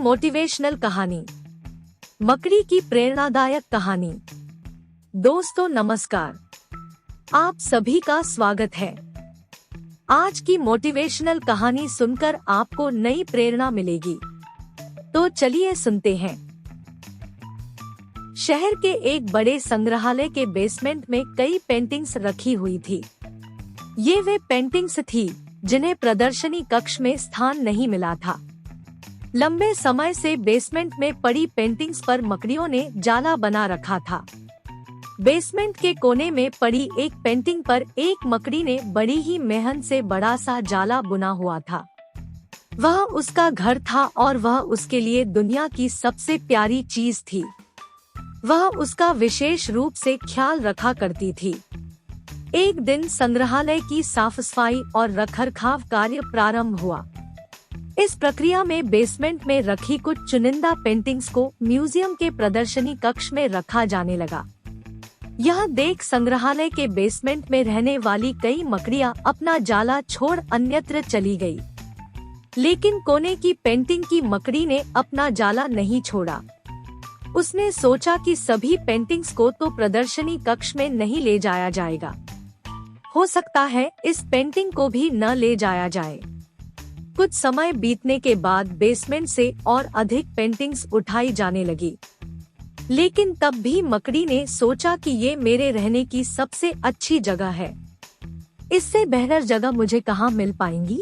Motivational कहानी, मकड़ी की प्रेरणादायक कहानी। दोस्तों नमस्कार, आप सभी का स्वागत है। आज की मोटिवेशनल कहानी सुनकर आपको नई प्रेरणा मिलेगी। तो चलिए सुनते हैं। शहर के एक बड़े संग्रहालय के बेसमेंट में कई पेंटिंग्स रखी हुई थी। ये वे पेंटिंग्स थी जिन्हें प्रदर्शनी कक्ष में स्थान नहीं मिला था। लंबे समय से बेसमेंट में पड़ी पेंटिंग्स पर मकड़ियों ने जाला बना रखा था। बेसमेंट के कोने में पड़ी एक पेंटिंग पर एक मकड़ी ने बड़ी ही मेहनत से बड़ा सा जाला बुना हुआ था। वह उसका घर था और वह उसके लिए दुनिया की सबसे प्यारी चीज थी। वह उसका विशेष रूप से ख्याल रखा करती थी। एक दिन संग्रहालय की साफ सफाई और रखरखाव कार्य प्रारंभ हुआ। इस प्रक्रिया में बेसमेंट में रखी कुछ चुनिंदा पेंटिंग्स को म्यूजियम के प्रदर्शनी कक्ष में रखा जाने लगा। यह देख संग्रहालय के बेसमेंट में रहने वाली कई मकड़ियां अपना जाला छोड़ अन्यत्र चली गई। लेकिन कोने की पेंटिंग की मकड़ी ने अपना जाला नहीं छोड़ा। उसने सोचा कि सभी पेंटिंग्स को तो प्रदर्शनी कक्ष में नहीं ले जाया जाएगा। हो सकता है इस पेंटिंग को भी न ले जाया जाए। कुछ समय बीतने के बाद बेसमेंट से और अधिक पेंटिंग्स उठाई जाने लगी। लेकिन तब भी मकड़ी ने सोचा कि ये मेरे रहने की सबसे अच्छी जगह है। इससे बेहतर जगह मुझे कहाँ मिल पाएंगी।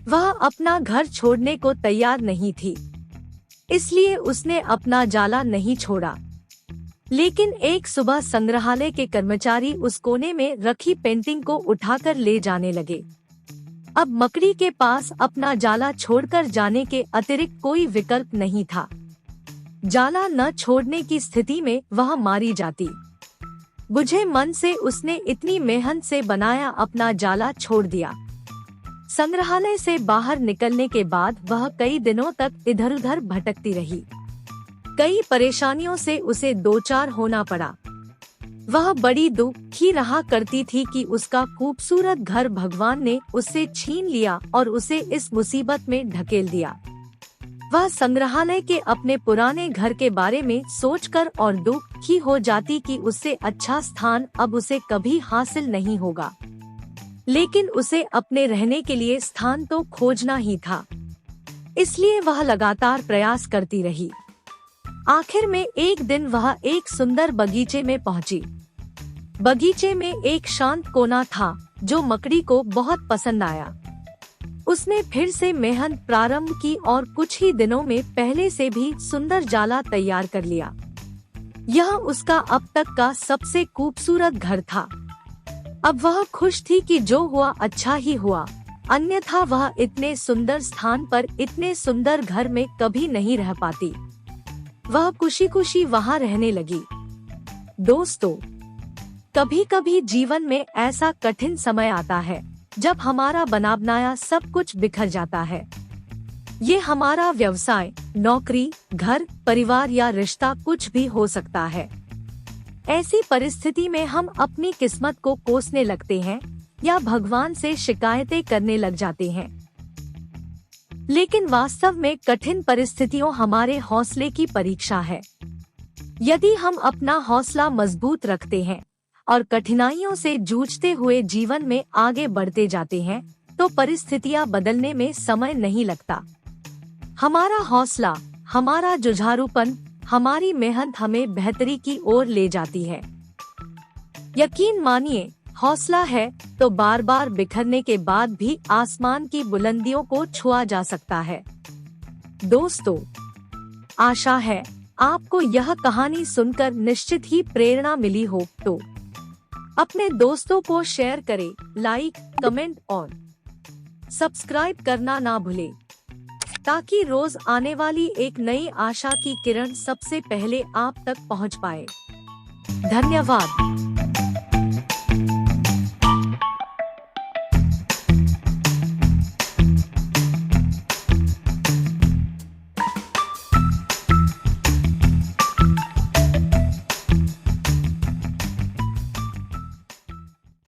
वह अपना घर छोड़ने को तैयार नहीं थी, इसलिए उसने अपना जाला नहीं छोड़ा। लेकिन एक सुबह संग्रहालय के कर्मचारी उस कोने में रखी पेंटिंग को उठाकर ले जाने लगे। अब मकड़ी के पास अपना जाला छोड़कर जाने के अतिरिक्त कोई विकल्प नहीं था। जाला न छोड़ने की स्थिति में वह मारी जाती। बुझे मन से उसने इतनी मेहनत से बनाया अपना जाला छोड़ दिया। संग्रहालय से बाहर निकलने के बाद वह कई दिनों तक इधर उधर भटकती रही। कई परेशानियों से उसे दो चार होना पड़ा। वह बड़ी दुखी रहा करती थी कि उसका खूबसूरत घर भगवान ने उससे छीन लिया और उसे इस मुसीबत में ढकेल दिया। वह संग्रहालय के अपने पुराने घर के बारे में सोचकर और दुखी हो जाती कि उससे अच्छा स्थान अब उसे कभी हासिल नहीं होगा। लेकिन उसे अपने रहने के लिए स्थान तो खोजना ही था, इसलिए वह लगातार प्रयास करती रही। आखिर में एक दिन वह एक सुंदर बगीचे में पहुंची। बगीचे में एक शांत कोना था जो मकड़ी को बहुत पसंद आया। उसने फिर से मेहनत प्रारंभ की और कुछ ही दिनों में पहले से भी सुंदर जाला तैयार कर लिया। यह उसका अब तक का सबसे खूबसूरत घर था। अब वह खुश थी कि जो हुआ अच्छा ही हुआ, अन्यथा वह इतने सुंदर स्थान पर इतने सुंदर घर में कभी नहीं रह पाती। वह खुशी खुशी वहाँ रहने लगी। दोस्तों, कभी कभी जीवन में ऐसा कठिन समय आता है जब हमारा बना बनाया सब कुछ बिखर जाता है। ये हमारा व्यवसाय, नौकरी, घर, परिवार या रिश्ता कुछ भी हो सकता है। ऐसी परिस्थिति में हम अपनी किस्मत को कोसने लगते हैं या भगवान से शिकायतें करने लग जाते हैं। लेकिन वास्तव में कठिन परिस्थितियों हमारे हौसले की परीक्षा है। यदि हम अपना हौसला मजबूत रखते हैं और कठिनाइयों से जूझते हुए जीवन में आगे बढ़ते जाते हैं, तो परिस्थितियां बदलने में समय नहीं लगता। हमारा हौसला, हमारा जुझारूपन, हमारी मेहनत हमें बेहतरी की ओर ले जाती है। यकीन मानिए, हौसला है तो बार बार बिखरने के बाद भी आसमान की बुलंदियों को छुआ जा सकता है। दोस्तों, आशा है आपको यह कहानी सुनकर निश्चित ही प्रेरणा मिली हो। तो अपने दोस्तों को शेयर करें, लाइक, कमेंट और सब्सक्राइब करना ना भूलें, ताकि रोज आने वाली एक नई आशा की किरण सबसे पहले आप तक पहुंच पाए। धन्यवाद।